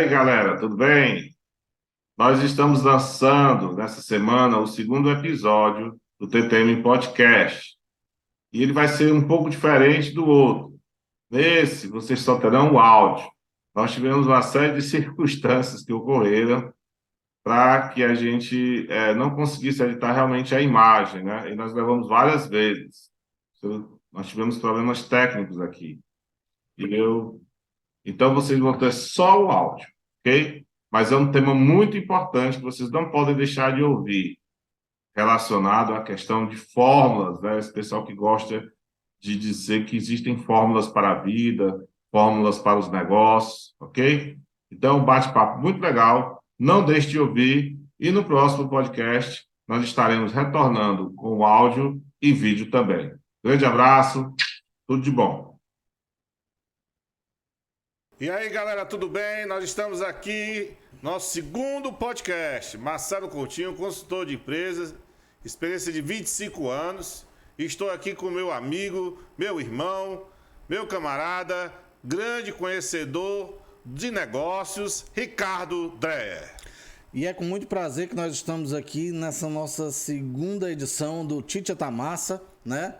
aí, galera, tudo bem? Nós estamos lançando nessa semana o segundo episódio do TTM Podcast. E ele vai ser um pouco diferente do outro. Nesse, vocês só terão o áudio. Nós tivemos uma série de circunstâncias que ocorreram para que a gente não conseguisse editar realmente a imagem, né? E nós levamos várias vezes. Nós tivemos problemas técnicos aqui. Então, vocês vão ter só o áudio, ok? Mas é um tema muito importante que vocês não podem deixar de ouvir, relacionado à questão de fórmulas, né? Esse pessoal que gosta de dizer que existem fórmulas para a vida, fórmulas para os negócios, ok? Então, um bate-papo muito legal, não deixe de ouvir, e no próximo podcast nós estaremos retornando com áudio e vídeo também. Grande abraço, tudo de bom. E aí, galera, tudo bem? Nós estamos aqui, nosso segundo podcast. Marcelo Coutinho, consultor de empresas, experiência de 25 anos. Estou aqui com meu amigo, meu irmão, meu camarada, grande conhecedor de negócios, Ricardo Dreyer. E é com muito prazer que nós estamos aqui nessa nossa segunda edição do Titcha Tá Massa, né?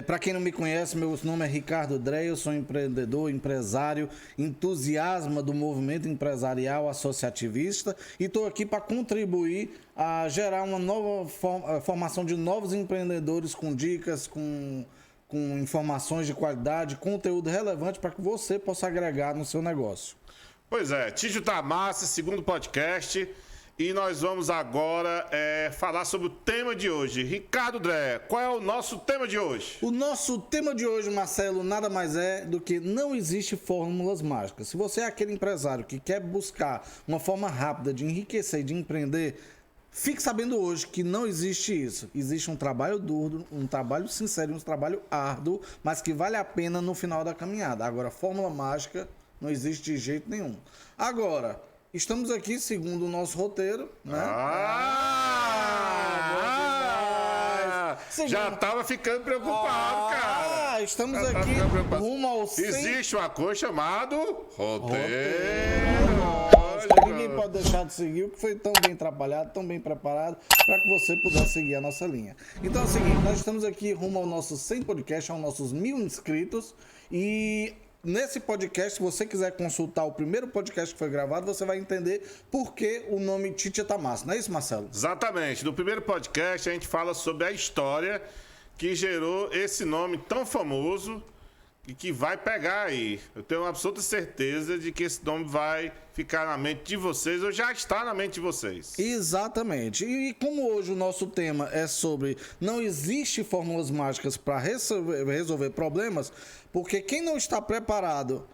Para quem não me conhece, meu nome é Ricardo Dreyer, eu sou empreendedor, empresário, entusiasma do movimento empresarial associativista e estou aqui para contribuir a gerar uma nova formação de novos empreendedores com dicas, com informações de qualidade, conteúdo relevante para que você possa agregar no seu negócio. Pois é, Titcha Tá Massa, segundo podcast. E nós vamos agora falar sobre o tema de hoje. Ricardo Dreyer, qual é o nosso tema de hoje? O nosso tema de hoje, Marcelo, nada mais é do que não existe fórmulas mágicas. Se você é aquele empresário que quer buscar uma forma rápida de enriquecer e de empreender, fique sabendo hoje que não existe isso. Existe um trabalho duro, um trabalho sincero, um trabalho árduo, mas que vale a pena no final da caminhada. Agora, fórmula mágica não existe de jeito nenhum. Agora, estamos aqui segundo o nosso roteiro, né? Já estava ficando preocupado, cara. Estamos aqui rumo ao 100... Existe uma coisa chamada roteiro. Ninguém pode deixar de seguir, o que foi tão bem trabalhado, tão bem preparado, para que você pudesse seguir a nossa linha. Então é o seguinte, nós estamos aqui rumo ao nosso 100 podcast, aos nossos 1000 inscritos, e nesse podcast, se você quiser consultar o primeiro podcast que foi gravado, você vai entender por que o nome Titcha Tá Massa. Não é isso, Marcelo? Exatamente. No primeiro podcast, a gente fala sobre a história que gerou esse nome tão famoso e que vai pegar aí. Eu tenho absoluta certeza de que esse nome vai ficar na mente de vocês, ou já está na mente de vocês. Exatamente. E como hoje o nosso tema é sobre não existe fórmulas mágicas para resolver problemas, porque quem não está preparado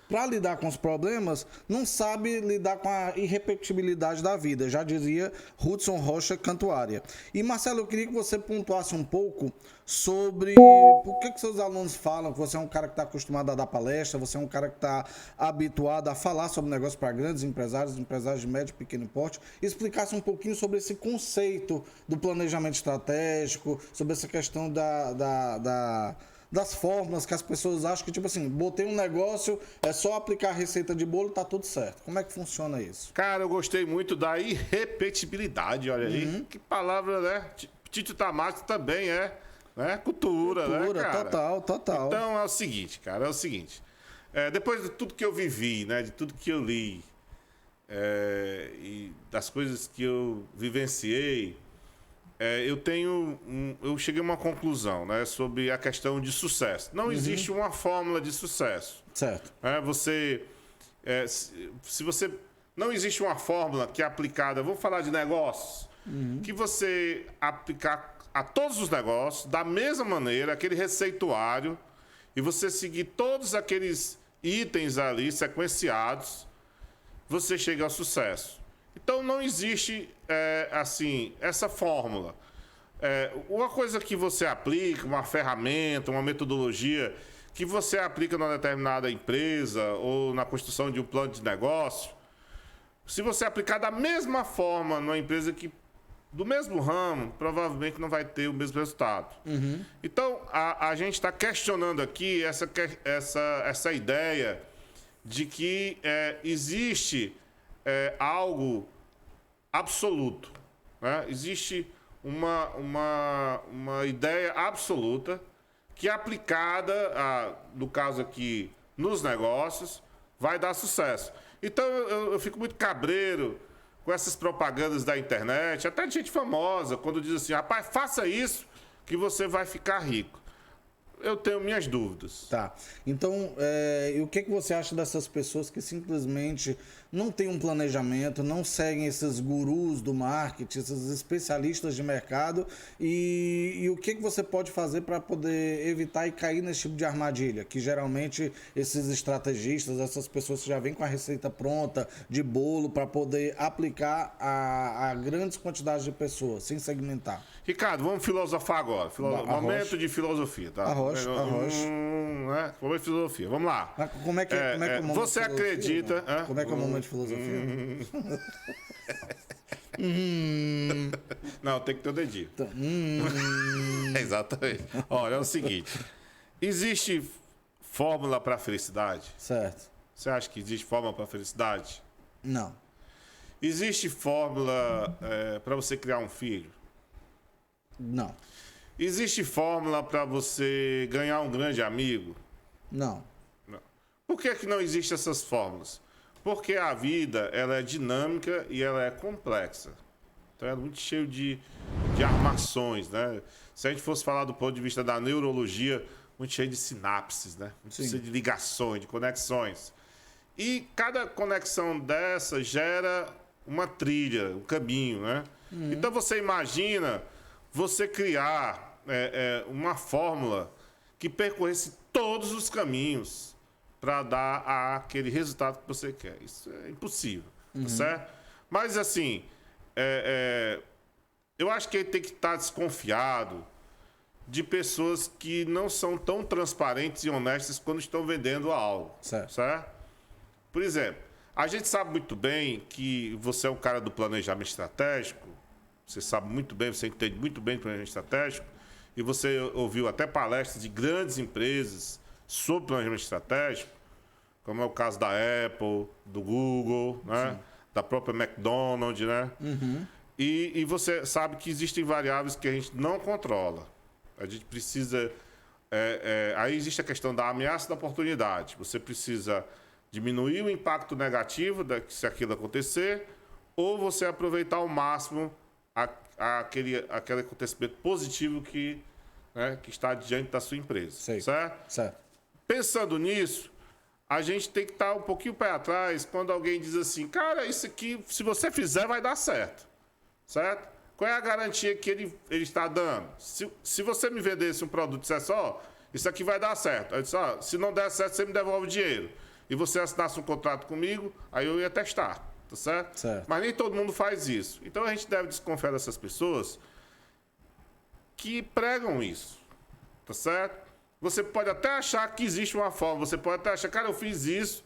para lidar com os problemas não sabe lidar com a irrepetibilidade da vida, já dizia Hudson Rocha Cantuária. E Marcelo, eu queria que você pontuasse um pouco sobre por que seus alunos falam que você é um cara que está acostumado a dar palestra, você é um cara que está habituado a falar sobre negócios para grandes empresários, empresários de médio e pequeno porte, e explicasse um pouquinho sobre esse conceito do planejamento estratégico, sobre essa questão das fórmulas que as pessoas acham que, tipo assim, botei um negócio, é só aplicar a receita de bolo, tá tudo certo. Como é que funciona isso? Cara, eu gostei muito da irrepetibilidade, olha aí. Que palavra, né? Titcha Tá Massa também é, né? Cultura, né, cara? Total. Então é o seguinte, cara, depois de tudo que eu vivi, né? De tudo que eu li, e das coisas que eu vivenciei, eu cheguei a uma conclusão, né, sobre a questão de sucesso. Não existe uma fórmula de sucesso. Certo. Se você não existe uma fórmula que é aplicada, vou falar de negócios, que você aplicar a todos os negócios da mesma maneira, aquele receituário, e você seguir todos aqueles itens ali sequenciados, você chega ao sucesso. Então, não existe, essa fórmula. Uma coisa que você aplica, uma ferramenta, uma metodologia que você aplica numa determinada empresa ou na construção de um plano de negócio, se você aplicar da mesma forma numa empresa do mesmo ramo, provavelmente não vai ter o mesmo resultado. Então, a gente está questionando aqui essa ideia de que existe algo absoluto, né? Existe uma ideia absoluta que aplicada, no caso aqui, nos negócios, vai dar sucesso. Então eu fico muito cabreiro com essas propagandas da internet, até de gente famosa, quando diz assim, rapaz, faça isso que você vai ficar rico. Eu tenho minhas dúvidas. Tá. Então, e o que você acha dessas pessoas que simplesmente não têm um planejamento, não seguem esses gurus do marketing, esses especialistas de mercado, e o que você pode fazer para poder evitar e cair nesse tipo de armadilha? Que geralmente esses estrategistas, essas pessoas que já vêm com a receita pronta, de bolo, para poder aplicar a grandes quantidades de pessoas, sem segmentar. Ricardo, vamos filosofar agora. Momento de filosofia, tá? Arrocha. Né? Momento de filosofia. Vamos lá. Como é que é o momento você de filosofia, acredita... Como é que é o momento de filosofia? Não, tem que ter o dedinho. Exatamente. Olha, é o seguinte. Existe fórmula para a felicidade? Certo. Você acha que existe fórmula para a felicidade? Não. Existe fórmula para você criar um filho? Não. Existe fórmula para você ganhar um grande amigo? Não. Não. Por que não existem essas fórmulas? Porque a vida ela é dinâmica e ela é complexa. Então é muito cheio de armações, né? Se a gente fosse falar do ponto de vista da neurologia, muito cheio de sinapses, né? Muito cheio de ligações, de conexões. E cada conexão dessa gera uma trilha, um caminho, né? Então você imagina você criar uma fórmula que percorresse todos os caminhos para dar aquele resultado que você quer. Isso é impossível, tá certo? Mas, assim, eu acho que ele tem que estar desconfiado de pessoas que não são tão transparentes e honestas quando estão vendendo algo, certo? Por exemplo, a gente sabe muito bem que você é um cara do planejamento estratégico, você sabe muito bem, você entende muito bem do planejamento estratégico, e você ouviu até palestras de grandes empresas sobre planejamento estratégico, como é o caso da Apple, do Google, né? Da própria McDonald's, né? E você sabe que existem variáveis que a gente não controla. A gente precisa... aí existe a questão da ameaça e da oportunidade. Você precisa diminuir o impacto negativo se aquilo acontecer, ou você aproveitar ao máximo aquele acontecimento positivo que está diante da sua empresa. Certo? Pensando nisso, a gente tem que estar um pouquinho pé atrás quando alguém diz assim, cara, isso aqui, se você fizer, vai dar certo. Certo? Qual é a garantia que ele está dando? Se você me vendesse um produto e dissesse, isso aqui vai dar certo. Aí eu disse, se não der certo, você me devolve o dinheiro. E você assinasse um contrato comigo, aí eu ia testar. Tá certo? Mas nem todo mundo faz isso. Então a gente deve desconfiar dessas pessoas que pregam isso. Tá certo? Você pode até achar que existe uma forma, você pode até achar, cara, eu fiz isso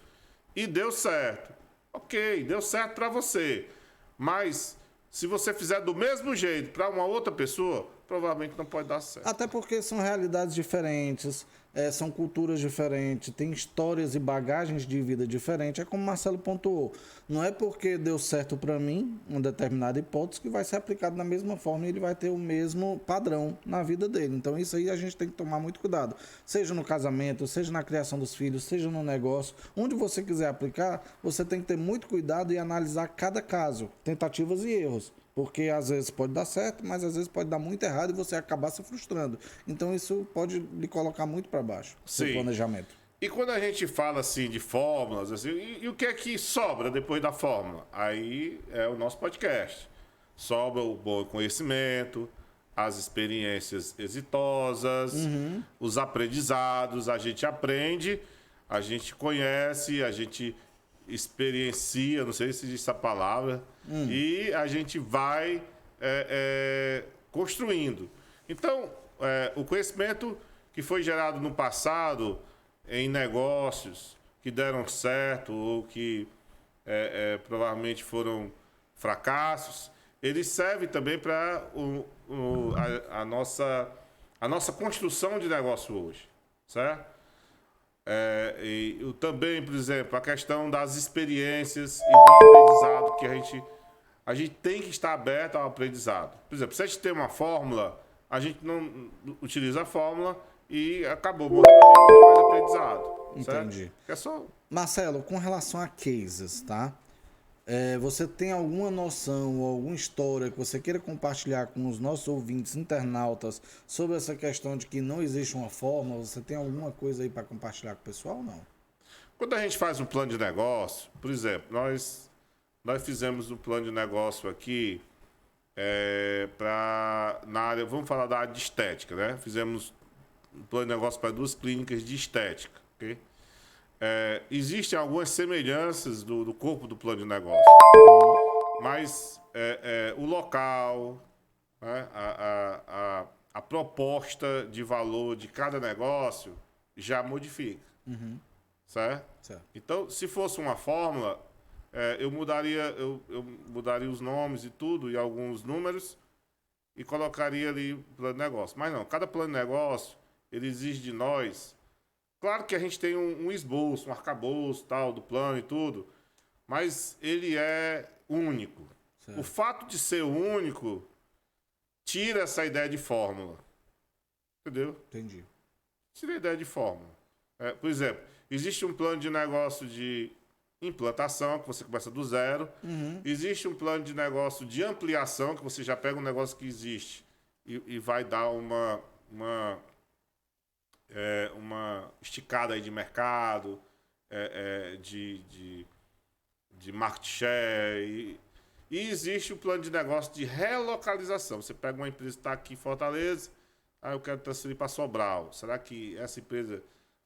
e deu certo. Ok, deu certo para você. Mas se você fizer do mesmo jeito para uma outra pessoa, provavelmente não pode dar certo. Até porque são realidades diferentes, são culturas diferentes, tem histórias e bagagens de vida diferentes. É como o Marcelo pontuou. Não é porque deu certo para mim, uma determinada hipótese, que vai ser aplicado da mesma forma e ele vai ter o mesmo padrão na vida dele. Então isso aí a gente tem que tomar muito cuidado. Seja no casamento, seja na criação dos filhos, seja no negócio. Onde você quiser aplicar, você tem que ter muito cuidado e analisar cada caso, tentativas e erros. Porque às vezes pode dar certo, mas às vezes pode dar muito errado e você acabar se frustrando. Então isso pode lhe colocar muito para baixo, seu planejamento. E quando a gente fala assim de fórmulas, assim, e o que é que sobra depois da fórmula? Aí é o nosso podcast. Sobra o bom conhecimento, as experiências exitosas, os aprendizados, a gente aprende, a gente conhece, a gente experiencia, não sei se existe essa palavra, e a gente vai construindo. Então, o conhecimento que foi gerado no passado em negócios que deram certo ou que provavelmente foram fracassos, ele serve também para a nossa construção de negócio hoje, certo? Também, por exemplo, a questão das experiências e do aprendizado que a gente tem que estar aberto ao aprendizado. Por exemplo, se a gente tem uma fórmula, a gente não utiliza a fórmula e acabou, morreu ali, não tem mais aprendizado. Certo? Entendi. É só... Marcelo, com relação a cases, tá? Você tem alguma noção ou alguma história que você queira compartilhar com os nossos ouvintes internautas sobre essa questão de que não existe uma fórmula? Você tem alguma coisa aí para compartilhar com o pessoal ou não? Quando a gente faz um plano de negócio, por exemplo, nós fizemos um plano de negócio aqui na área, vamos falar da área de estética, né? Fizemos um plano de negócio para 2 clínicas de estética, ok? Existem algumas semelhanças do corpo do plano de negócio, mas o local, né, a proposta de valor de cada negócio já modifica, certo? Certo. Então, se fosse uma fórmula, eu mudaria os nomes e tudo, e alguns números, e colocaria ali o plano de negócio. Mas não, cada plano de negócio, ele exige de nós. Claro que a gente tem um esboço, um arcabouço, tal, do plano e tudo, mas ele é único. Certo. O fato de ser único tira essa ideia de fórmula. Entendeu? Entendi. Tira a ideia de fórmula. Por exemplo, existe um plano de negócio de implantação, que você começa do zero. Existe um plano de negócio de ampliação, que você já pega um negócio que existe e vai dar uma esticada aí de mercado, de market share. E existe o plano de negócio de relocalização. Você pega uma empresa que está aqui em Fortaleza, eu quero transferir para Sobral. Será que essa empresa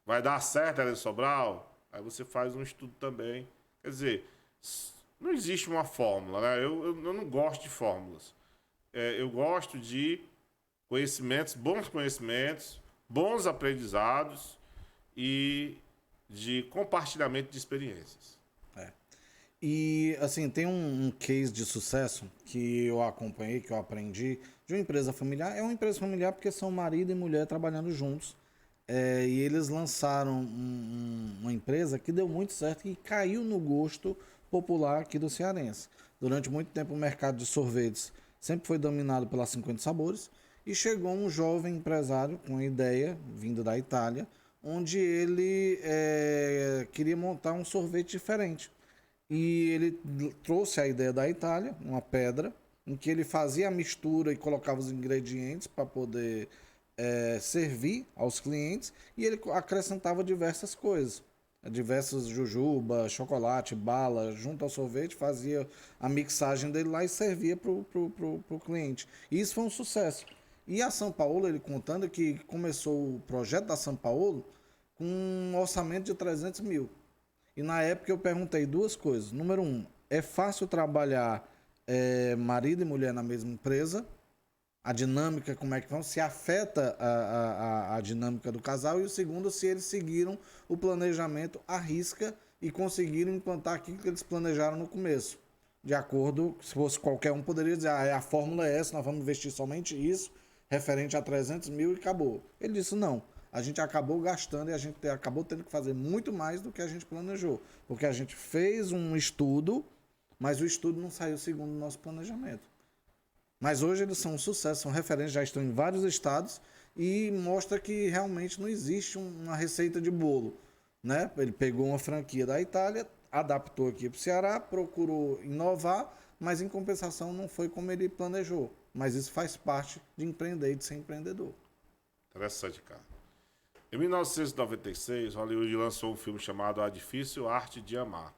vai dar certo ela em Sobral? Aí você faz um estudo também. Quer dizer, não existe uma fórmula, né? Eu não gosto de fórmulas. Eu gosto de conhecimentos, bons aprendizados e de compartilhamento de experiências. E, assim, tem um case de sucesso que eu acompanhei, que eu aprendi, de uma empresa familiar. É uma empresa familiar porque são marido e mulher trabalhando juntos. E eles lançaram uma empresa que deu muito certo e caiu no gosto popular aqui do cearense. Durante muito tempo o mercado de sorvetes sempre foi dominado pelas 50 sabores e chegou um jovem empresário com uma ideia, vindo da Itália, onde ele queria montar um sorvete diferente. E ele trouxe a ideia da Itália, uma pedra, em que ele fazia a mistura e colocava os ingredientes para poder servir aos clientes, e ele acrescentava diversas coisas, diversas jujuba, chocolate, bala, junto ao sorvete, fazia a mixagem dele lá e servia pro cliente. E isso foi um sucesso. E a São Paulo, ele contando que começou o projeto da São Paulo com um orçamento de 300 mil. E na época eu perguntei 2 coisas. Número 1, é fácil trabalhar marido e mulher na mesma empresa? A dinâmica, como é que vão? Se afeta a dinâmica do casal. E o segundo, se eles seguiram o planejamento à risca e conseguiram implantar aquilo que eles planejaram no começo. De acordo, se fosse qualquer um, poderia dizer, a fórmula é essa, nós vamos investir somente isso, referente a 300 mil e acabou. Ele disse, não. A gente acabou gastando e a gente acabou tendo que fazer muito mais do que a gente planejou. Porque a gente fez um estudo, mas o estudo não saiu segundo o nosso planejamento. Mas hoje eles são um sucesso, são referências, já estão em vários estados e mostra que realmente não existe uma receita de bolo. Né? Ele pegou uma franquia da Itália, adaptou aqui para o Ceará, procurou inovar, mas em compensação não foi como ele planejou. Mas isso faz parte de empreender e de ser empreendedor. Interessante, cara. Em 1996, Hollywood lançou um filme chamado A Difícil Arte de Amar.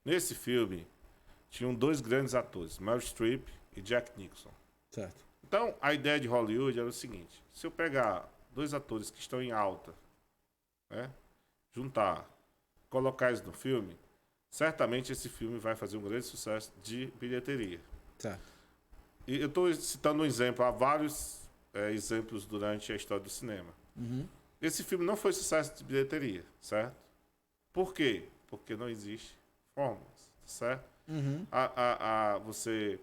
Nesse filme, tinham 2 grandes atores, Meryl Streep e Jack Nicholson. Certo. Então, a ideia de Hollywood era o seguinte: se eu pegar 2 atores que estão em alta, né, juntar, colocar eles no filme, certamente esse filme vai fazer um grande sucesso de bilheteria. Certo. E eu estou citando um exemplo, há vários exemplos durante a história do cinema. Esse filme não foi sucesso de bilheteria, certo? Por quê? Porque não existe fórmulas, certo? Você,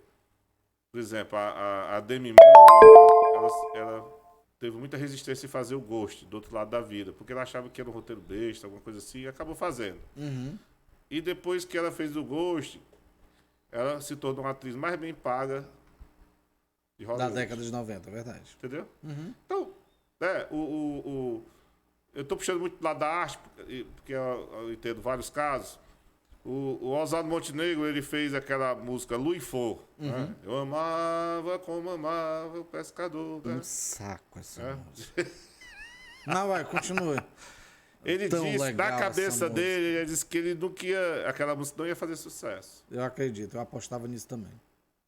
por exemplo, a Demi Moore, ela teve muita resistência em fazer o Ghost, do outro lado da vida, porque ela achava que era um roteiro besta, alguma coisa assim, e acabou fazendo. E depois que ela fez o Ghost, ela se tornou uma atriz mais bem paga de Da Hollywood. década de 90, é verdade. Entendeu? Então, eu tô puxando muito do lado da arte, porque eu entendo vários casos. O Oswaldo Montenegro, ele fez aquela música Lu e For. Né? Eu amava como amava o pescador. Né? Um saco essa música. Não, vai, continue. Ele Tão disse, legal na cabeça essa dele, ele disse que ele não ia, aquela música não ia fazer sucesso. Eu acredito, eu apostava nisso também.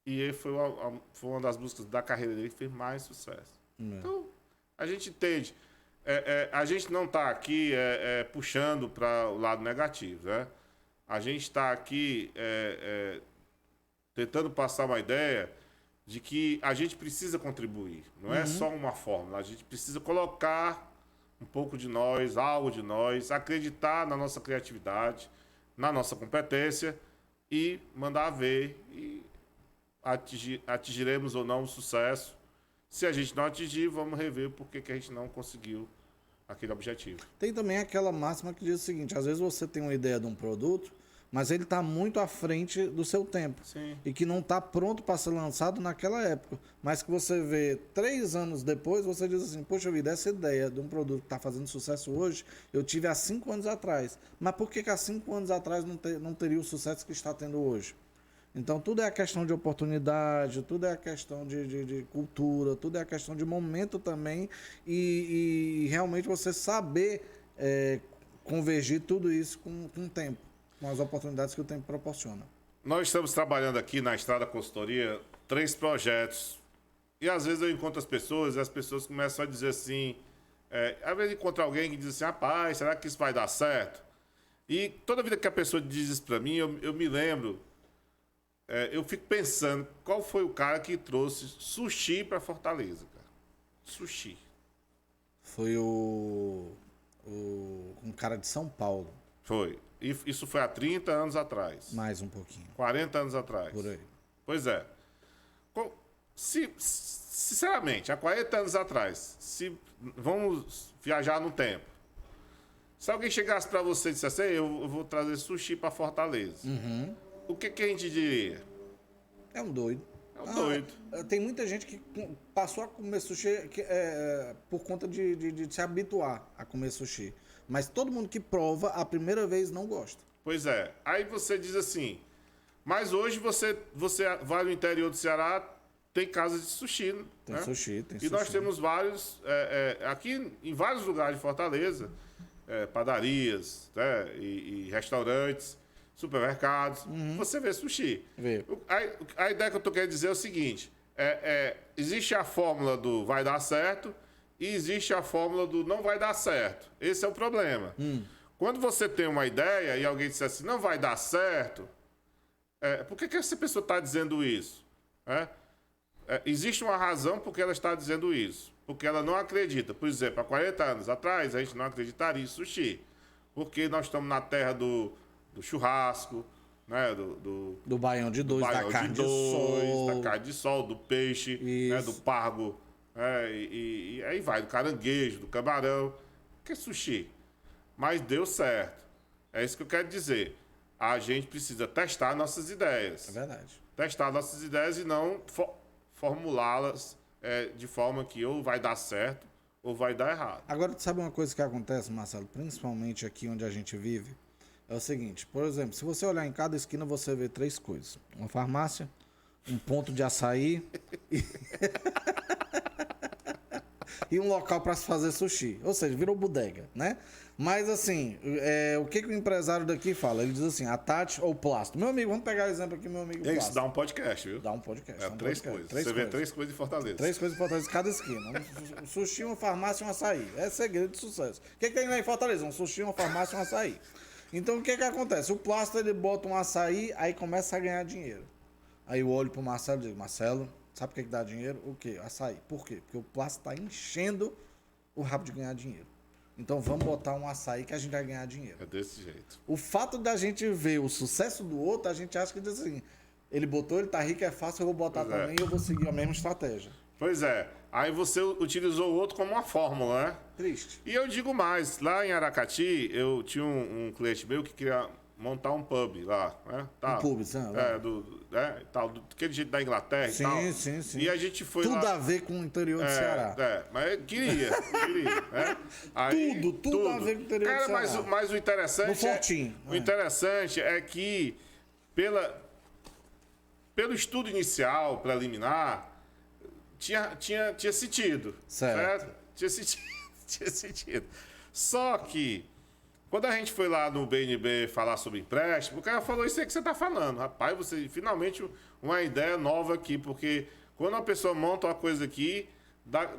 E ele foi uma das músicas da carreira dele que fez mais sucesso. Então, a gente entende. A gente não está aqui puxando para o lado negativo, né? A gente está aqui tentando passar uma ideia de que a gente precisa contribuir. Não é só uma fórmula. A gente precisa colocar um pouco de nós, algo de nós, acreditar na nossa criatividade, na nossa competência e mandar ver e atingiremos ou não o sucesso. Se a gente não atingir, vamos rever por que a gente não conseguiu aquele objetivo. Tem também aquela máxima que diz o seguinte, às vezes você tem uma ideia de um produto, mas ele está muito à frente do seu tempo. Sim. E que não está pronto para ser lançado naquela época. Mas que você vê 3 anos depois, você diz assim, poxa vida, essa ideia de um produto que está fazendo sucesso hoje, eu tive há 5 anos atrás. Mas por que há 5 anos atrás não teria o sucesso que está tendo hoje? Então, tudo é a questão de oportunidade, tudo é a questão de cultura, tudo é a questão de momento também e realmente você saber convergir tudo isso com o tempo, com as oportunidades que o tempo proporciona. Nós estamos trabalhando aqui na Estrada Consultoria 3 projetos e às vezes eu encontro as pessoas e as pessoas começam a dizer assim, às vezes encontro alguém que diz assim, rapaz, será que isso vai dar certo? E toda vida que a pessoa diz isso para mim, eu me lembro... eu fico pensando, qual foi o cara que trouxe sushi para Fortaleza, cara? Sushi. Foi um cara de São Paulo. Foi. E isso foi há 30 anos atrás. Mais um pouquinho. 40 anos atrás. Por aí. Pois é. Sinceramente, há 40 anos atrás, vamos viajar no tempo. Se alguém chegasse para você e dissesse, eu vou trazer sushi para Fortaleza. O que a gente diria? É um doido. É um doido. Tem muita gente que passou a comer sushi por conta de se habituar a comer sushi. Mas todo mundo que prova a primeira vez não gosta. Pois é. Aí você diz assim, mas hoje você vai no interior do Ceará, tem casas de sushi. Tem né? sushi, tem e sushi. nós temos vários, aqui em vários lugares de Fortaleza, padarias, né? e restaurantes, supermercados, você vê sushi. Vê. A ideia que eu estou querendo dizer é o seguinte, existe a fórmula do vai dar certo e existe a fórmula do não vai dar certo. Esse é o problema. Quando você tem uma ideia e alguém disser assim, não vai dar certo, por que essa pessoa está dizendo isso? Existe uma razão por que ela está dizendo isso. Porque ela não acredita. Por exemplo, há 40 anos atrás, a gente não acreditaria em sushi. Porque nós estamos na terra do churrasco, né? Do baião de dois, da carne de sol. da carne de sol, do peixe, né? Do pargo, e aí vai, do caranguejo, do camarão, que é sushi. Mas deu certo. É isso que eu quero dizer. A gente precisa testar nossas ideias. É verdade. Testar nossas ideias e não formulá-las de forma que ou vai dar certo ou vai dar errado. Agora, tu sabe uma coisa que acontece, Marcelo, principalmente aqui onde a gente vive? É o seguinte, por exemplo, se você olhar em cada esquina, você vê 3 coisas. Uma farmácia, um ponto de açaí e um local para se fazer sushi. Ou seja, virou bodega, né? Mas assim, o que o empresário daqui fala? Ele diz assim, a Tati ou Plástico. Meu amigo, vamos pegar o exemplo aqui, meu amigo Plástico. Isso dá um podcast, viu? Dá um podcast. Três coisas. Você vê 3 coisas em Fortaleza. 3 coisas em Fortaleza, cada esquina. Um sushi, uma farmácia e um açaí. É segredo de sucesso. O que tem lá em Fortaleza? Um sushi, uma farmácia e um açaí. Então, o que acontece? O Plástico, ele bota um açaí, aí começa a ganhar dinheiro. Aí eu olho pro Marcelo e digo, Marcelo, sabe o que dá dinheiro? O quê? Açaí. Por quê? Porque o Plástico está enchendo o rabo de ganhar dinheiro. Então, vamos botar um açaí que a gente vai ganhar dinheiro. É desse jeito. O fato da gente ver o sucesso do outro, a gente acha que diz assim, ele botou, ele tá rico, é fácil, eu vou botar também e eu vou seguir a mesma estratégia. Pois é. Aí você utilizou o outro como uma fórmula, né? Triste. E eu digo mais, lá em Aracati, eu tinha um cliente meu que queria montar um pub lá, né? Tal. pub, né? Tal, daquele jeito da Inglaterra e tal. Sim. E a gente foi Tudo lá... a ver com o interior do Ceará. Mas queria, né? Aí, Tudo a ver com o interior do Cara, Ceará. mas o interessante No Fortinho. o interessante é que pelo estudo inicial, preliminar, tinha sentido. Certo. Tinha sentido. Só que, quando a gente foi lá no BNB falar sobre empréstimo, o cara falou isso aí que você está falando. Rapaz, você finalmente uma ideia nova aqui, porque quando uma pessoa monta uma coisa aqui,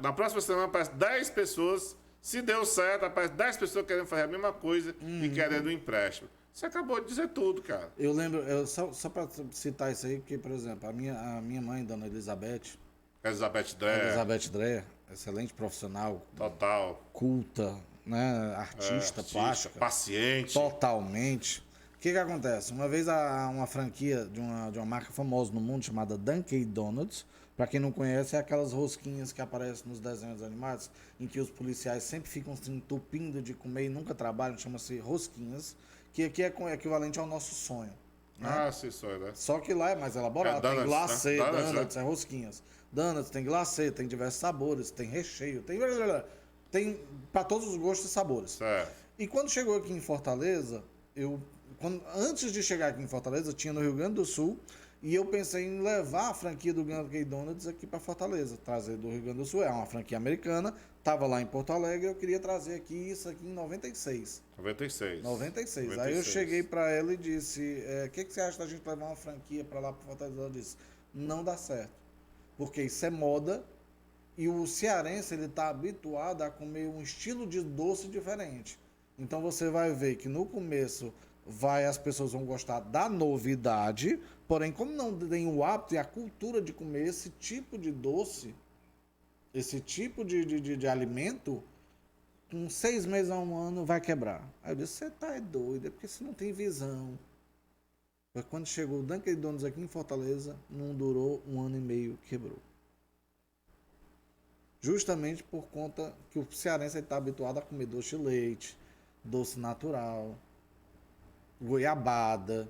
na próxima semana aparece 10 pessoas, se deu certo, aparece 10 pessoas querendo fazer a mesma coisa e querendo um empréstimo. Você acabou de dizer tudo, cara. Eu lembro, só para citar isso aí, porque, por exemplo, a minha mãe, dona Elizabeth Dreher, excelente profissional, Total. culta, né, artista, plástica, paciente. totalmente. O que acontece? Uma vez uma franquia de uma marca famosa no mundo chamada Dunkin' Donuts, para quem não conhece, é aquelas rosquinhas que aparecem nos desenhos animados, em que os policiais sempre ficam se entupindo de comer e nunca trabalham, chama-se rosquinhas, que aqui é equivalente ao nosso sonho. Né? Sim, sonho, né? Só que lá é mais elaborado, tem donuts, glacê, né? donuts, é rosquinhas. Donuts, tem glacê, tem diversos sabores, tem recheio, tem para todos os gostos e sabores. Certo. E quando chegou aqui em Fortaleza, antes de chegar aqui em Fortaleza, tinha no Rio Grande do Sul, e eu pensei em levar a franquia do Dunkin' Donuts aqui para Fortaleza, trazer do Rio Grande do Sul, é uma franquia americana, estava lá em Porto Alegre, eu queria trazer isso aqui em 96. 96. Aí eu cheguei para ela e disse, o que você acha da gente levar uma franquia para lá para Fortaleza? Ela disse, não dá certo, porque isso é moda e o cearense ele está habituado a comer um estilo de doce diferente. Então você vai ver que no começo as pessoas vão gostar da novidade, porém como não tem o hábito e a cultura de comer esse tipo de doce, esse tipo de alimento, com 6 meses a 1 ano vai quebrar. Aí eu disse, você tá doido, é porque você não tem visão. Mas quando chegou o Dunkin' Donuts aqui em Fortaleza, não durou 1 ano e meio, quebrou. Justamente por conta que o cearense está habituado a comer doce de leite, doce natural, goiabada.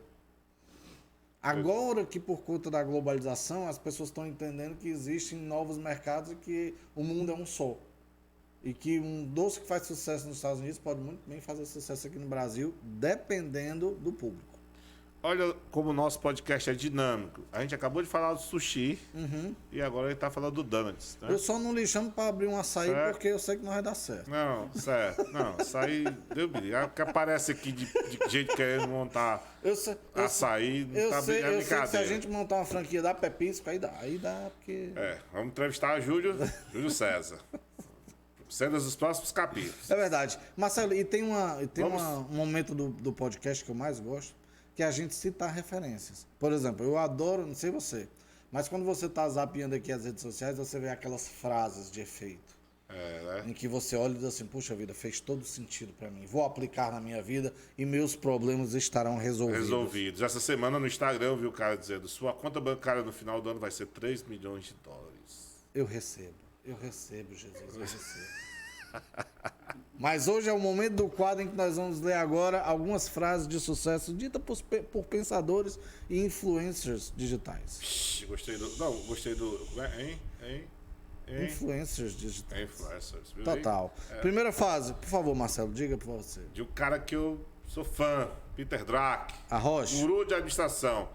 Agora que por conta da globalização, as pessoas estão entendendo que existem novos mercados e que o mundo é um só. E que um doce que faz sucesso nos Estados Unidos pode muito bem fazer sucesso aqui no Brasil, dependendo do público. Olha como o nosso podcast é dinâmico. A gente acabou de falar do sushi e agora ele está falando do donuts. Né? Eu só não lhe chamo para abrir um açaí porque eu sei que não vai dar certo. Não, certo. Não, açaí, Deus me livre. O que aparece aqui de gente querendo montar açaí, eu sei que se a gente montar uma franquia da Pepisco, aí dá, porque... Vamos entrevistar a Júlio César. Cenas dos próximos capítulos. É verdade. Marcelo, e tem um momento do podcast que eu mais gosto, que a gente cita referências. Por exemplo, eu adoro, não sei você, mas quando você está zapeando aqui as redes sociais, você vê aquelas frases de efeito. Né? Em que você olha e diz assim, puxa vida, fez todo sentido para mim. Vou aplicar na minha vida e meus problemas estarão resolvidos. Essa semana no Instagram eu vi o cara dizendo, sua conta bancária no final do ano vai ser 3 milhões de dólares. Eu recebo, Jesus, eu recebo. Mas hoje é o momento do quadro em que nós vamos ler agora algumas frases de sucesso ditas por pensadores e influencers digitais. Gostei do... Hein? Influencers digitais. Influencers. Viu? Total. Primeira frase, por favor, Marcelo, diga por você. De um cara que eu sou fã, Peter Drucker. Arrocha. Guru de administração.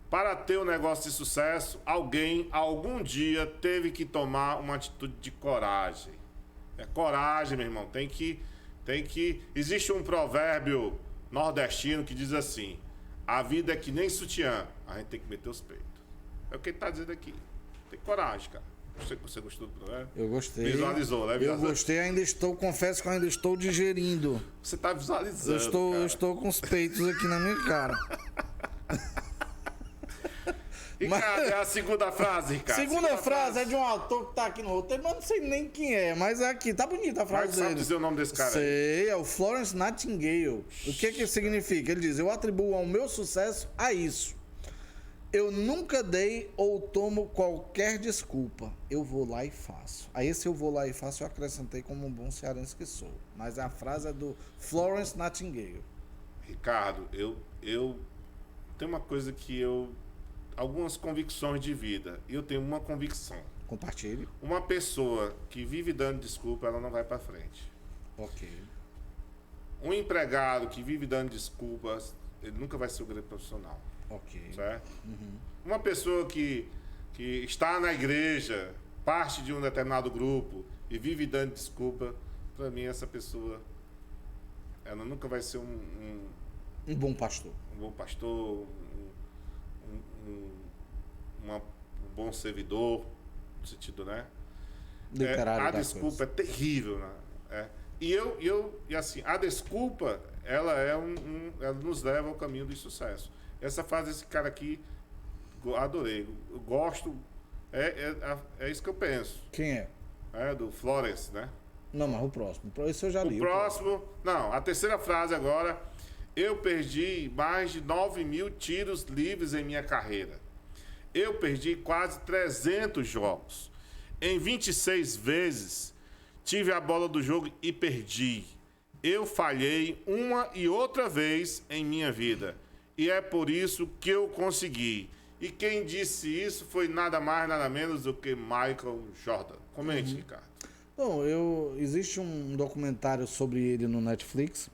Para ter um negócio de sucesso, alguém, algum dia, teve que tomar uma atitude de coragem. É coragem, meu irmão. Tem que... Existe um provérbio nordestino que diz assim, a vida é que nem sutiã, a gente tem que meter os peitos. É o que ele está dizendo aqui. Tem coragem, cara. Você gostou do provérbio? Eu gostei. Visualizou, né? Eu gostei, confesso que ainda estou digerindo. Você está visualizando, eu estou com os peitos aqui na minha cara. E cadê a segunda frase, Ricardo? Segunda frase é de um autor que tá aqui no roteiro, mas não sei nem quem é, mas é aqui, tá bonita a frase Mas dele. sabe dizer o nome desse cara? Sei, é o Florence Nightingale. O que significa? Ele diz, eu atribuo ao meu sucesso a isso. Eu nunca dei ou tomo qualquer desculpa. Eu vou lá e faço. Aí esse eu vou lá e faço eu acrescentei como um bom cearense que sou. Mas a frase é do Florence Nightingale. Ricardo, eu tenho uma coisa que eu... Algumas convicções de vida. Eu tenho uma convicção. Compartilhe. Uma pessoa que vive dando desculpa, ela não vai para frente. Ok. Um empregado que vive dando desculpas, ele nunca vai ser um grande profissional. Ok. Certo? Uma pessoa que está na igreja, parte de um determinado grupo e vive dando desculpa, para mim essa pessoa, ela nunca vai ser Um bom pastor. um bom pastor, um bom servidor, no sentido, né? Literário A das desculpa coisas. é terrível, né? E assim, a desculpa, ela ela nos leva ao caminho do sucesso. Essa frase, esse cara aqui, adorei. Eu gosto, é isso que eu penso. Quem é? É do Flores, né? Não, mas o próximo. Esse eu já li. O próximo, não, a terceira frase agora. Eu perdi mais de 9.000 tiros livres em minha carreira. Eu perdi quase 300 jogos. Em 26 vezes, tive a bola do jogo e perdi. Eu falhei uma e outra vez em minha vida. E é por isso que eu consegui. E quem disse isso foi nada mais, nada menos do que Michael Jordan. Comente, Ricardo. Bom, existe um documentário sobre ele no Netflix,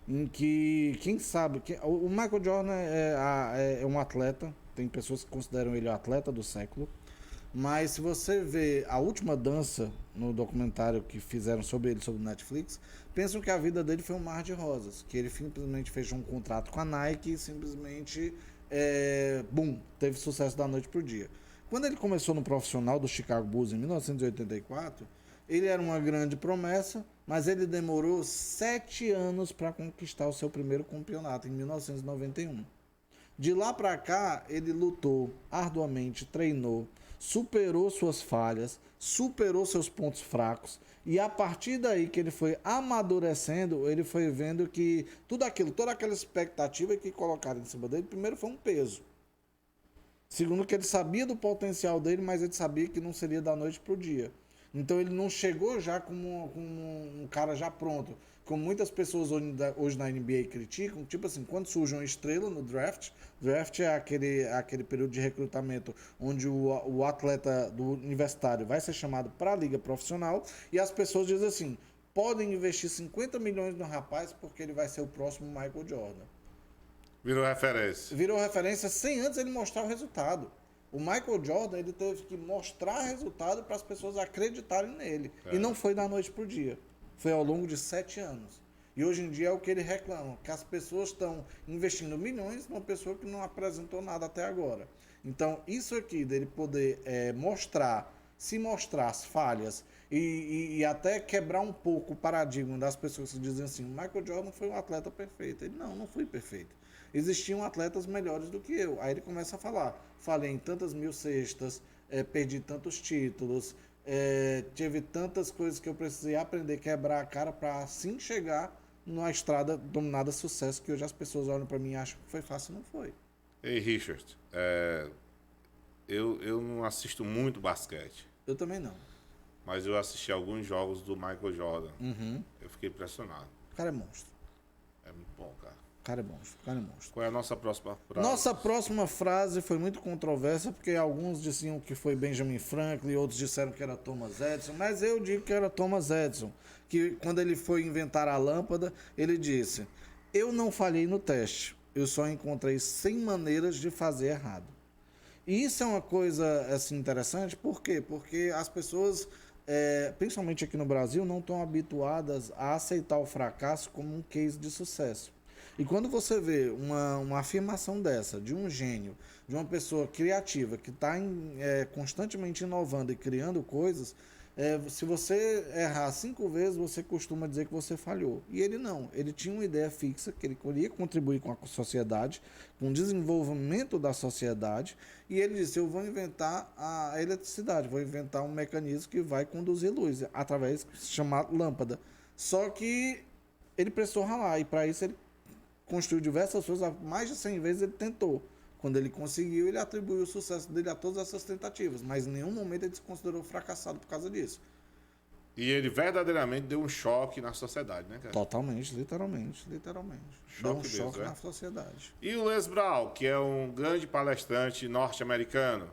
em que, quem sabe, o Michael Jordan é um atleta, tem pessoas que consideram ele o atleta do século, mas se você vê a última dança no documentário que fizeram sobre ele, sobre o Netflix, pensam que a vida dele foi um mar de rosas, que ele simplesmente fechou um contrato com a Nike e simplesmente, teve sucesso da noite pro dia. Quando ele começou no profissional do Chicago Bulls em 1984, ele era uma grande promessa, mas ele demorou 7 anos para conquistar o seu primeiro campeonato, em 1991. De lá para cá, ele lutou arduamente, treinou, superou suas falhas, superou seus pontos fracos, e a partir daí que ele foi amadurecendo, ele foi vendo que tudo aquilo, toda aquela expectativa que colocaram em cima dele, primeiro foi um peso. Segundo, que ele sabia do potencial dele, mas ele sabia que não seria da noite para o dia. Então ele não chegou já como um cara já pronto. Como muitas pessoas hoje na NBA criticam, tipo assim, quando surge uma estrela no draft é aquele período de recrutamento onde o atleta do universitário vai ser chamado para a liga profissional e as pessoas dizem assim, podem investir 50 milhões no rapaz porque ele vai ser o próximo Michael Jordan. Virou referência. Virou referência sem antes ele mostrar o resultado. O Michael Jordan, ele teve que mostrar resultado para as pessoas acreditarem nele. E não foi da noite para o dia. Foi ao longo de 7 anos. E hoje em dia é o que ele reclama, que as pessoas estão investindo milhões numa pessoa que não apresentou nada até agora. Então, isso aqui, dele poder se mostrar as falhas e até quebrar um pouco o paradigma das pessoas que dizem assim, Michael Jordan foi um atleta perfeito. Ele, não fui perfeito. Existiam atletas melhores do que eu. Aí ele começa a falar, falei em tantas 1000 cestas, perdi tantos títulos, tive tantas coisas que eu precisei aprender, quebrar a cara para assim chegar numa estrada dominada sucesso, que hoje as pessoas olham para mim e acham que foi fácil, não foi. Ei, Richard, eu não assisto muito basquete, Eu também não. mas eu assisti alguns jogos do Michael Jordan. Eu fiquei impressionado. O cara é monstro. É muito bom, cara. O cara é monstro. Qual é a nossa próxima frase? Nossa próxima frase foi muito controversa, porque alguns diziam que foi Benjamin Franklin, outros disseram que era Thomas Edison, mas eu digo que era Thomas Edison, que quando ele foi inventar a lâmpada, ele disse, eu não falhei no teste, eu só encontrei 100 maneiras de fazer errado. E isso é uma coisa assim, interessante, por quê? Porque as pessoas, principalmente aqui no Brasil, não estão habituadas a aceitar o fracasso como um case de sucesso. E quando você vê uma afirmação dessa, de um gênio, de uma pessoa criativa, que está constantemente inovando e criando coisas, se você errar 5 vezes, você costuma dizer que você falhou. E ele não, ele tinha uma ideia fixa, que ele queria contribuir com a sociedade, com o desenvolvimento da sociedade, e ele disse, eu vou inventar a eletricidade, vou inventar um mecanismo que vai conduzir luz, através chamado lâmpada. Só que ele precisou ralar, e para isso ele construiu diversas coisas, mais de 100 vezes ele tentou. Quando ele conseguiu, ele atribuiu o sucesso dele a todas essas tentativas, mas em nenhum momento ele se considerou fracassado por causa disso. E ele verdadeiramente deu um choque na sociedade, né, cara? Totalmente, literalmente. Deu um choque mesmo, na sociedade. E o Les Brown, que é um grande palestrante norte-americano,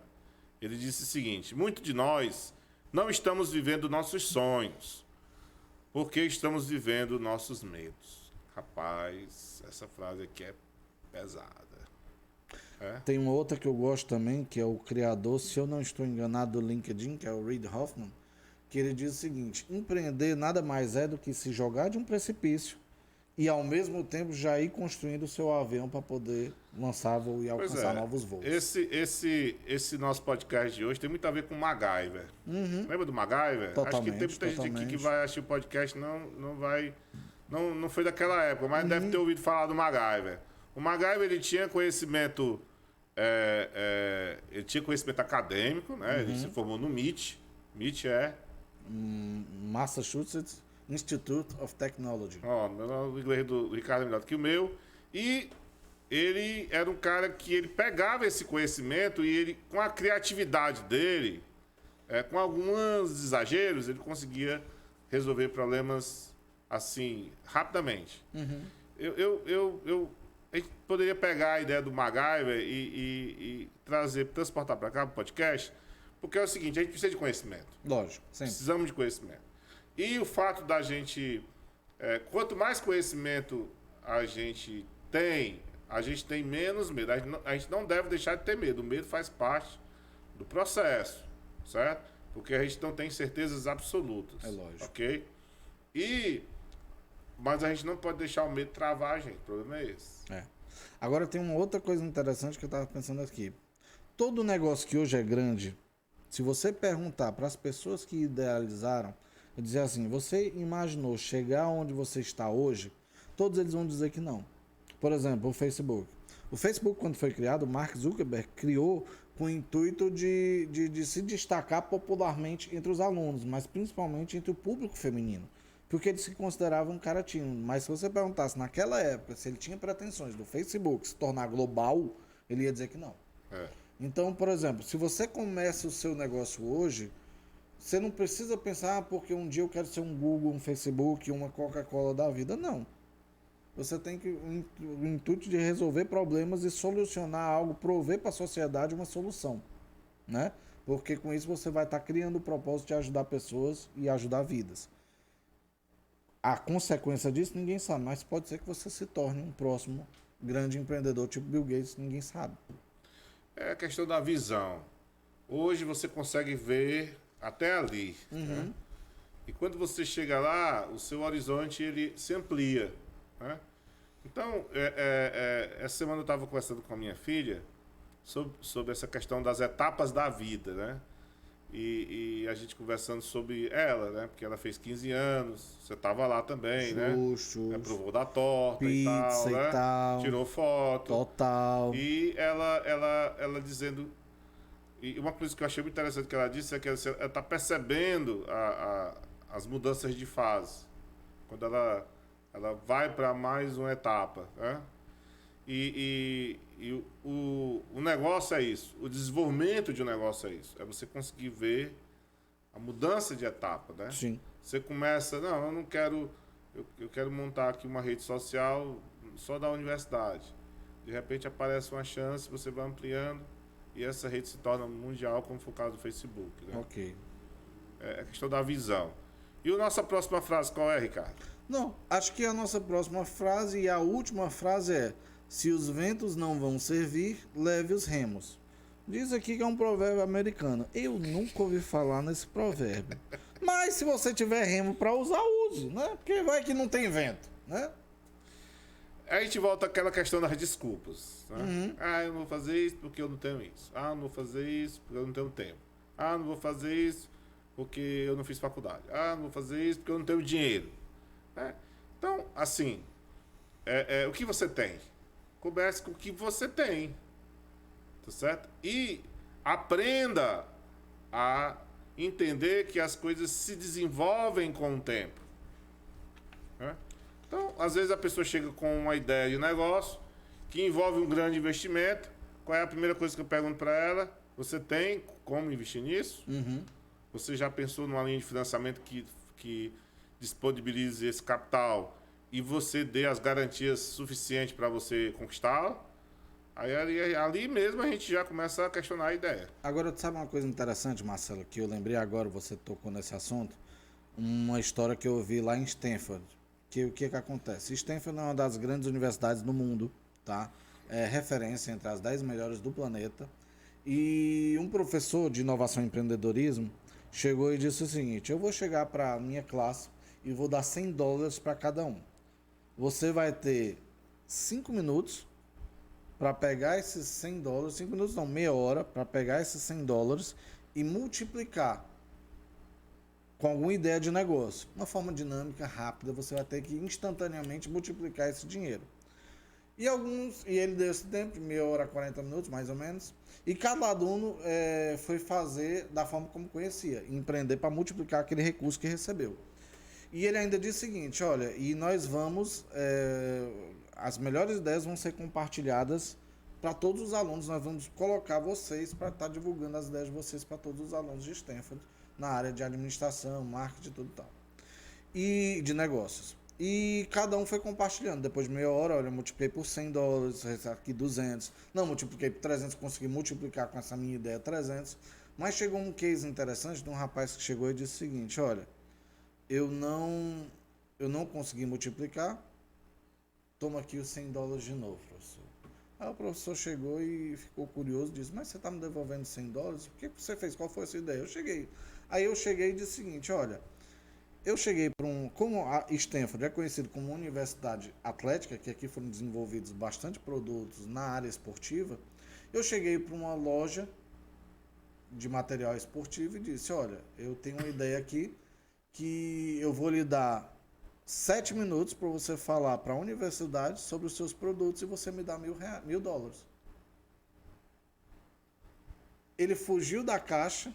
ele disse o seguinte: muitos de nós não estamos vivendo nossos sonhos, porque estamos vivendo nossos medos. Rapaz, essa frase aqui é pesada. Tem uma outra que eu gosto também, que é o criador, se eu não estou enganado, do LinkedIn, que é o Reid Hoffman, que ele diz o seguinte: empreender nada mais é do que se jogar de um precipício e ao mesmo tempo já ir construindo o seu avião para poder lançar voo e alcançar novos voos. Esse nosso podcast de hoje tem muito a ver com MacGyver. Lembra do MacGyver? Totalmente, Acho que tem muita gente aqui que vai assistir o podcast não foi daquela época, mas deve ter ouvido falar do MacGyver. O MacGyver, ele tinha conhecimento acadêmico, né? Ele se formou no MIT. MIT é Massachusetts Institute of Technology. O inglês do Ricardo é melhor do que o meu. E ele era um cara que ele pegava esse conhecimento e ele, com a criatividade dele, com alguns exageros, ele conseguia resolver problemas assim, rapidamente. A gente poderia pegar a ideia do MacGyver e transportar para cá, para o podcast, porque é o seguinte: a gente precisa de conhecimento. Lógico, sempre. Precisamos de conhecimento. E o fato da gente... quanto mais conhecimento a gente tem menos medo. A gente não deve deixar de ter medo. O medo faz parte do processo, certo? Porque a gente não tem certezas absolutas. É lógico. Ok? Mas a gente não pode deixar o medo travar a gente. O problema é esse. Agora tem uma outra coisa interessante que eu estava pensando aqui. Todo negócio que hoje é grande, se você perguntar para as pessoas que idealizaram, dizer assim: você imaginou chegar onde você está hoje? Todos eles vão dizer que não. Por exemplo, o Facebook. O Facebook, quando foi criado, o Mark Zuckerberg criou com o intuito de se destacar popularmente entre os alunos, mas principalmente entre o público feminino. Porque ele se considerava um cara tímido. Mas se você perguntasse naquela época se ele tinha pretensões do Facebook se tornar global, ele ia dizer que não. Então, por exemplo, se você começa o seu negócio hoje, você não precisa pensar, porque um dia eu quero ser um Google, um Facebook, uma Coca-Cola da vida. Não. Você tem que o intuito de resolver problemas e solucionar algo, prover para a sociedade uma solução, né? Porque com isso você vai estar criando o propósito de ajudar pessoas e ajudar vidas. A consequência disso ninguém sabe, mas pode ser que você se torne um próximo grande empreendedor tipo Bill Gates, ninguém sabe. É a questão da visão. Hoje você consegue ver até ali. Né? E quando você chega lá, o seu horizonte ele se amplia. Né? Então, essa semana eu estava conversando com a minha filha sobre essa questão das etapas da vida, né? E a gente conversando sobre ela, né? Porque ela fez 15 anos, você estava lá também, né? Provou da torta pizza e tal. Tirou foto. Total. E ela dizendo... E uma coisa que eu achei muito interessante que ela disse é que ela está percebendo as mudanças de fase. Quando ela vai para mais uma etapa, né? E o negócio é isso. O desenvolvimento de um negócio é isso. É você conseguir ver a mudança de etapa, né? Sim. Você começa... Não, eu não quero... Eu quero montar aqui uma rede social só da universidade. De repente aparece uma chance, você vai ampliando e essa rede se torna mundial, como foi o caso do Facebook. Né? Ok. É a questão da visão. E a nossa próxima frase qual é, Ricardo? Não, acho que a nossa próxima frase e a última frase é: se os ventos não vão servir, leve os remos. Diz aqui que é um provérbio americano. Eu nunca ouvi falar nesse provérbio. Mas se você tiver remo para usar, use, né? Porque vai que não tem vento, né? A gente volta àquela questão das desculpas. Né? Eu não vou fazer isso porque eu não tenho isso. Eu não vou fazer isso porque eu não tenho tempo. Não vou fazer isso porque eu não fiz faculdade. Não vou fazer isso porque eu não tenho dinheiro. Então, assim, o que você tem? Comece com o que você tem. Tá certo? E aprenda a entender que as coisas se desenvolvem com o tempo. Né? Então, às vezes a pessoa chega com uma ideia de negócio que envolve um grande investimento. qual é a primeira coisa que eu pergunto para ela? Você tem como investir nisso? Você já pensou numa linha de financiamento que disponibilize esse capital e você dê as garantias suficientes para você conquistá-lo? Aí ali mesmo a gente já começa a questionar a ideia. Agora, tu sabe uma coisa interessante, Marcelo, que eu lembrei agora, você tocou nesse assunto? Uma história que eu ouvi lá em Stanford. O que acontece? Stanford é uma das grandes universidades do mundo, tá? É referência entre as 10 melhores do planeta. E um professor de inovação e empreendedorismo chegou e disse o seguinte: eu vou chegar para a minha classe e vou dar $100 para cada um. Você vai ter 5 minutos para pegar esses $100, 5 minutos não, meia hora, para pegar esses $100 e multiplicar com alguma ideia de negócio. Uma forma dinâmica, rápida, você vai ter que instantaneamente multiplicar esse dinheiro. E ele deu esse tempo, de meia hora a 40 minutos, mais ou menos, e cada aluno foi fazer da forma como conhecia, empreender para multiplicar aquele recurso que recebeu. E ele ainda disse o seguinte: olha, e nós vamos, as melhores ideias vão ser compartilhadas para todos os alunos, nós vamos colocar vocês para estar divulgando as ideias de vocês para todos os alunos de Stanford, na área de administração, marketing, tudo tal. E de negócios. E cada um foi compartilhando. Depois de meia hora, olha, eu multipliquei por $100, aqui 200. Não, multipliquei por 300, consegui multiplicar com essa minha ideia 300. Mas chegou um case interessante de um rapaz que chegou e disse o seguinte: olha, eu não consegui multiplicar, toma aqui os $100 de novo, professor. Aí o professor chegou e ficou curioso, disse: mas você está me devolvendo $100? O que você fez? Qual foi a sua ideia? Aí eu cheguei e disse o seguinte: olha, eu cheguei para como a Stanford é conhecido como uma universidade atlética, que aqui foram desenvolvidos bastante produtos na área esportiva, eu cheguei para uma loja de material esportivo e disse: olha, eu tenho uma ideia aqui que eu vou lhe dar 7 minutos para você falar para a universidade sobre os seus produtos e você me dá $1.000. Ele fugiu da caixa.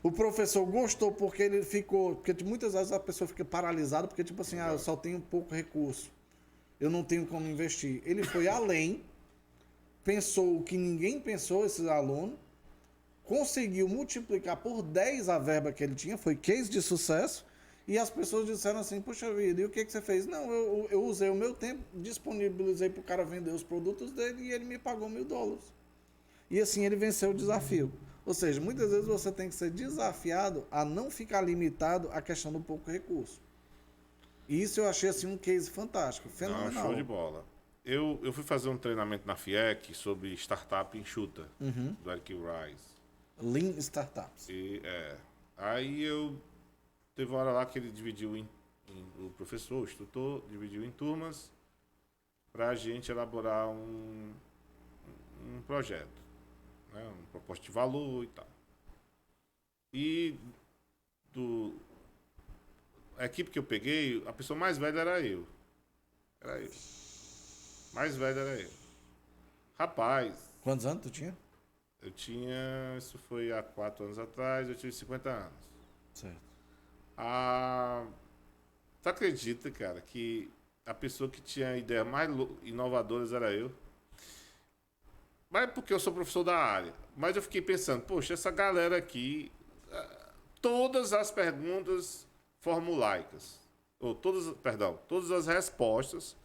O professor gostou porque ele ficou... Porque muitas vezes a pessoa fica paralisada porque, tipo assim, eu só tenho pouco recurso. Eu não tenho como investir. Ele foi além, pensou o que ninguém pensou, esse aluno, conseguiu multiplicar por 10 a verba que ele tinha, foi case de sucesso, e as pessoas disseram assim: puxa vida, e o que você fez? Não, eu usei o meu tempo, disponibilizei para o cara vender os produtos dele e ele me pagou $1.000. E assim ele venceu o desafio. Ou seja, muitas vezes você tem que ser desafiado a não ficar limitado à questão do pouco recurso. E isso eu achei assim um case fantástico, fenomenal. Não, show de bola. Eu fui fazer um treinamento na FIEC sobre startup enxuta, do Eric Rice. Lean Startups. Aí teve uma hora lá que ele dividiu o professor, o instrutor, dividiu em turmas para a gente elaborar um projeto, né? Uma proposta de valor e tal. E a equipe que eu peguei, a pessoa mais velha era eu. Mais velho era eu. Rapaz. Quantos anos tu tinha? Eu tinha... Isso foi há 4 anos atrás, eu tinha 50 anos. Certo. Tu acredita, cara, que a pessoa que tinha ideias mais inovadoras era eu? Mas porque eu sou professor da área. Mas eu fiquei pensando, poxa, essa galera aqui... Todas as perguntas formulaicas. Todas as respostas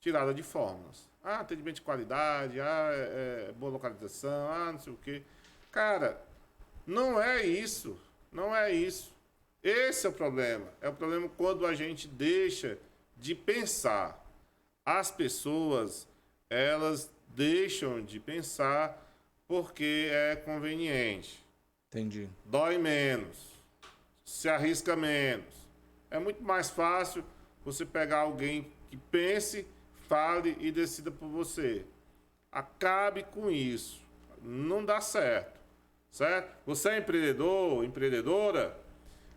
tiradas de fórmulas. Atendimento de qualidade, boa localização, não sei o quê. Cara, não é isso. Não é isso. Esse é o problema. É o problema quando a gente deixa de pensar. As pessoas, elas deixam de pensar porque é conveniente. Entendi. Dói menos. Se arrisca menos. É muito mais fácil você pegar alguém que pense, fale e decida por você. Acabe com isso. Não dá certo. Certo? Você é empreendedor, empreendedora?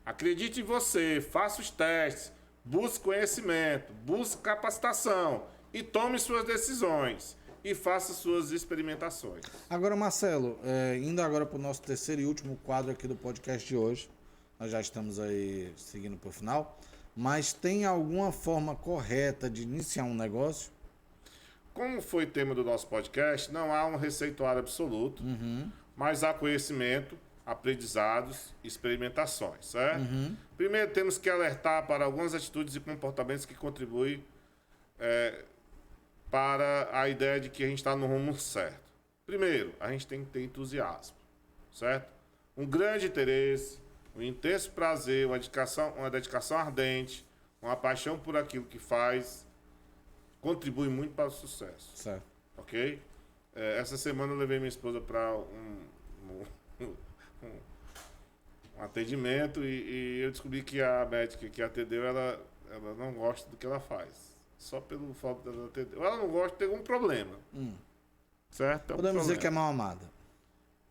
Acredite em você, faça os testes, busque conhecimento, busque capacitação e tome suas decisões e faça suas experimentações. Agora, Marcelo, indo agora para o nosso terceiro e último quadro aqui do podcast de hoje, nós já estamos aí seguindo para o final, mas tem alguma forma correta de iniciar um negócio? como foi tema do nosso podcast, não há um receituário absoluto, mas há conhecimento, aprendizados, experimentações, certo? Primeiro, temos que alertar para algumas atitudes e comportamentos que contribuem para a ideia de que a gente está no rumo certo. Primeiro, a gente tem que ter entusiasmo, certo? Um grande interesse, um intenso prazer, uma dedicação ardente, uma paixão por aquilo que faz, contribui muito para o sucesso. Certo. Ok? Essa semana eu levei minha esposa para um atendimento e eu descobri que a médica que atendeu, ela não gosta do que ela faz. Só pelo fato dela atender. Ela não gosta de ter algum problema. Certo? Podemos dizer que é mal amada.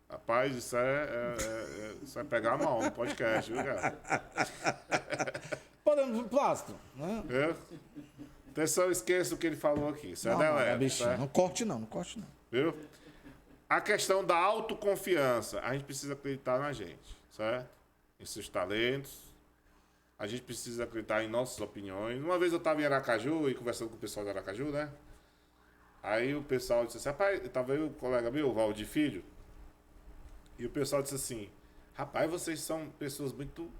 Rapaz, isso é pegar mal no podcast, viu, cara? Podemos, plástico, né? Atenção, esqueça o que ele falou aqui. Isso é Não, deleta, bichinho, certo? não corte não corte não. Viu? A questão da autoconfiança. A gente precisa acreditar na gente, certo? Em seus talentos. A gente precisa acreditar em nossas opiniões. Uma vez eu estava em Aracaju e conversando com o pessoal de Aracaju, né? Aí o pessoal disse assim, rapaz, estava aí o colega meu, o Valdir Filho, e o pessoal disse assim, rapaz, vocês são pessoas muito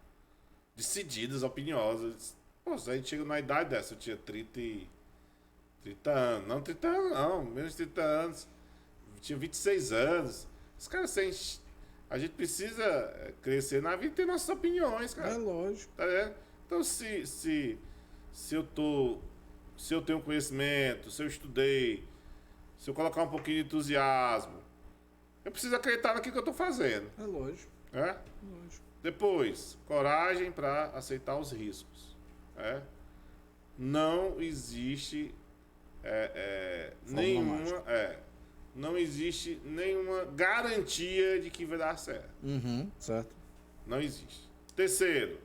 decididas, opiniosas. Pô, a gente chega numa idade dessa, eu tinha 30 anos. Não, 30 anos não, menos de 30 anos. Eu tinha 26 anos. Os caras, a gente precisa crescer na vida e ter nossas opiniões, cara. É lógico. Tá vendo? Então, se eu tenho conhecimento, se eu estudei, se eu colocar um pouquinho de entusiasmo, eu preciso acreditar naquilo que eu estou fazendo. É lógico. Né? Lógico. Depois, coragem para aceitar os riscos. Né? Não existe não existe nenhuma garantia de que vai dar certo. Certo. Não existe. Terceiro,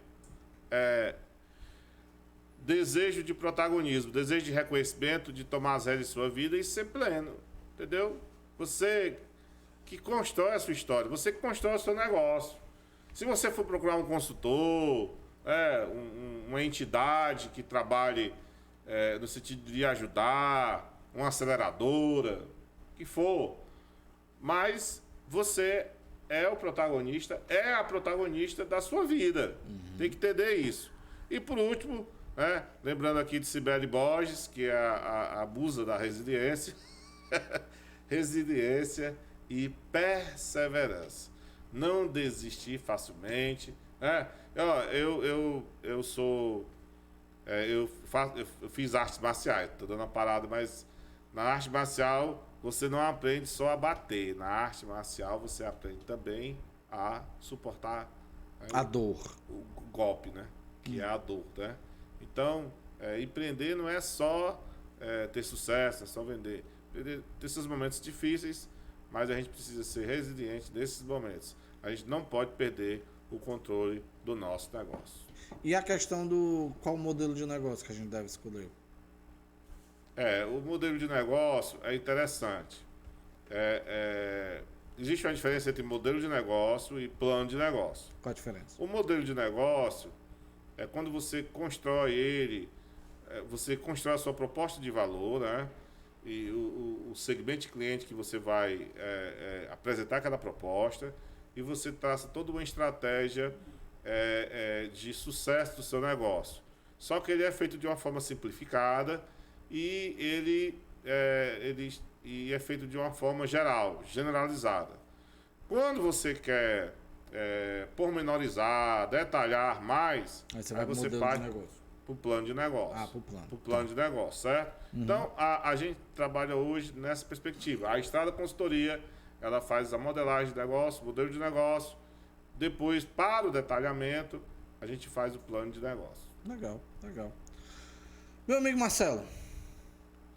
desejo de protagonismo, desejo de reconhecimento, de tomar as rédeas de sua vida e ser pleno. Entendeu? Você que constrói a sua história, você que constrói o seu negócio. Se você for procurar um consultor, uma entidade que trabalhe no sentido de ajudar, uma aceleradora, que for, mas você é o protagonista, é a protagonista da sua vida. Tem que entender isso. E por último, lembrando aqui de Cibele Borges, que é a musa da resiliência, resiliência e perseverança. Não desistir facilmente. Eu fiz artes marciais, estou dando uma parada, mas na arte marcial você não aprende só a bater. Na arte marcial você aprende também a suportar a dor. O golpe, né? Que é a dor, né? Então, empreender não é só ter sucesso, é só vender. Ter seus momentos difíceis, mas a gente precisa ser resiliente nesses momentos. A gente não pode perder o controle do nosso negócio. E a questão do qual modelo de negócio que a gente deve escolher? O modelo de negócio é interessante. Existe uma diferença entre modelo de negócio e plano de negócio. Qual a diferença? O modelo de negócio é quando você constrói ele, você constrói a sua proposta de valor, né? E o segmento de cliente que você vai apresentar aquela proposta, e você traça toda uma estratégia de sucesso do seu negócio. Só que ele é feito de uma forma simplificada e ele é feito de uma forma geral, generalizada. Quando você quer pormenorizar, detalhar mais, aí você parte para o plano de negócio. Para o plano de negócio, certo? Então, a gente trabalha hoje nessa perspectiva. A Estrada Consultoria, ela faz a modelagem de negócio, modelo de negócio. Depois, para o detalhamento, a gente faz o plano de negócio. Legal, legal. Meu amigo Marcelo.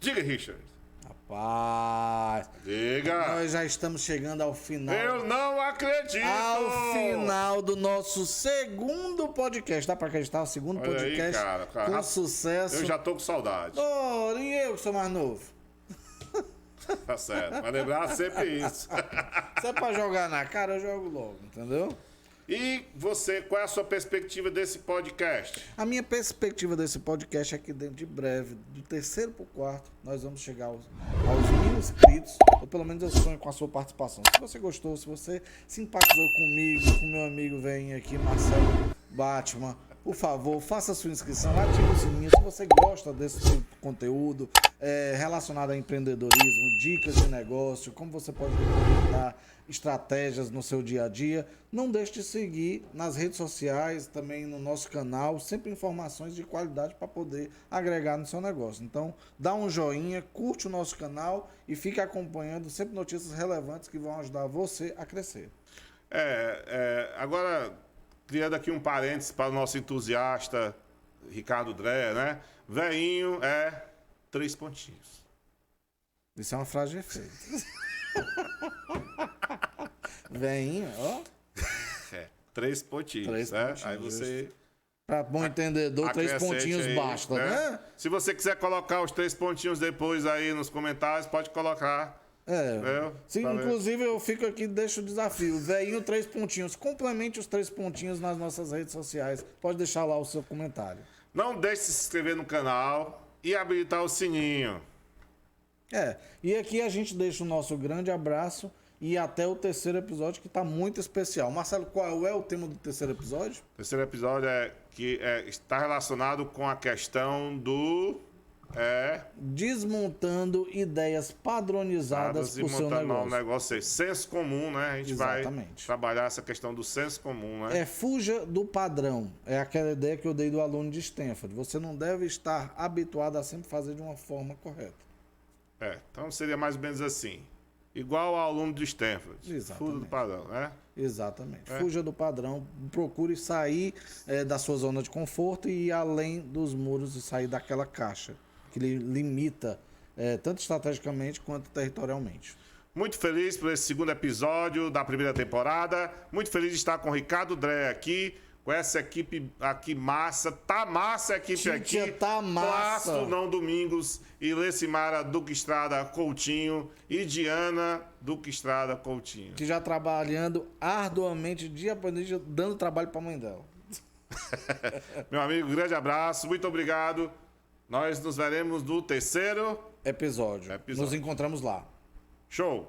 Diga, Richard. Rapaz. Diga. Nós já estamos chegando ao final. Eu não acredito. Ao final do nosso segundo podcast. Dá pra acreditar? O segundo Olha podcast aí, cara. com sucesso. Eu já tô com saudade. E eu que sou mais novo. Tá certo. Vai lembrar sempre isso. Se é pra jogar na cara, eu jogo logo, entendeu? E você, qual é a sua perspectiva desse podcast? A minha perspectiva desse podcast é que dentro de breve, do 3º para o 4º, nós vamos chegar aos 1.000 inscritos, ou pelo menos eu sonho com a sua participação. Se você gostou, se você simpatizou comigo, com meu amigo velhinho aqui, Marcelo Batman, por favor, faça a sua inscrição, ative o sininho. Se você gosta desse tipo de conteúdo relacionado a empreendedorismo, dicas de negócio, como você pode implementar estratégias no seu dia a dia, não deixe de seguir nas redes sociais, também no nosso canal, sempre informações de qualidade para poder agregar no seu negócio. Então, dá um joinha, curte o nosso canal e fique acompanhando sempre notícias relevantes que vão ajudar você a crescer. Agora, criando aqui um parênteses para o nosso entusiasta Ricardo Dreher, né? Veinho é 3 pontinhos. Isso é uma frase de efeito. Veinho, ó. 3 pontinhos, 3 né? pontinhos, Aí você... Para bom entendedor, 3 pontinhos aí, basta, né? Se você quiser colocar os 3 pontinhos depois aí nos comentários, pode colocar. Sim, inclusive eu fico aqui, deixo o desafio. Veinho, 3 pontinhos. Complemente os 3 pontinhos nas nossas redes sociais. Pode deixar lá o seu comentário. Não deixe de se inscrever no canal e habilitar o sininho. E aqui a gente deixa o nosso grande abraço e até o 3º episódio, que está muito especial. Marcelo, qual é o tema do 3º episódio? O 3º episódio está relacionado com a questão do... Desmontando ideias padronizadas para o seu negócio. Um negócio senso comum, né? A gente vai trabalhar essa questão do senso comum, né? Fuja do padrão. É aquela ideia que eu dei do aluno de Stanford. Você não deve estar habituado a sempre fazer de uma forma correta. Então seria mais ou menos assim. Igual ao aluno de Stanford. Exatamente. Fuja do padrão, né? Exatamente. Fuja do padrão. Procure sair da sua zona de conforto e ir além dos muros e sair daquela caixa que limita tanto estrategicamente quanto territorialmente. Muito feliz por esse 2º episódio da 1ª temporada. Muito feliz de estar com o Ricardo Dreher aqui, com essa equipe aqui massa. Tá massa a equipe aqui. Tá massa. Plácido Não Domingos e Lecimara Duque Estrada Coutinho e Diana Duque Estrada Coutinho. Que já trabalhando arduamente, dia após dia, dando trabalho para a mãe dela. Meu amigo, grande abraço. Muito obrigado. Nós nos veremos no 3º episódio. Nos encontramos lá. Show!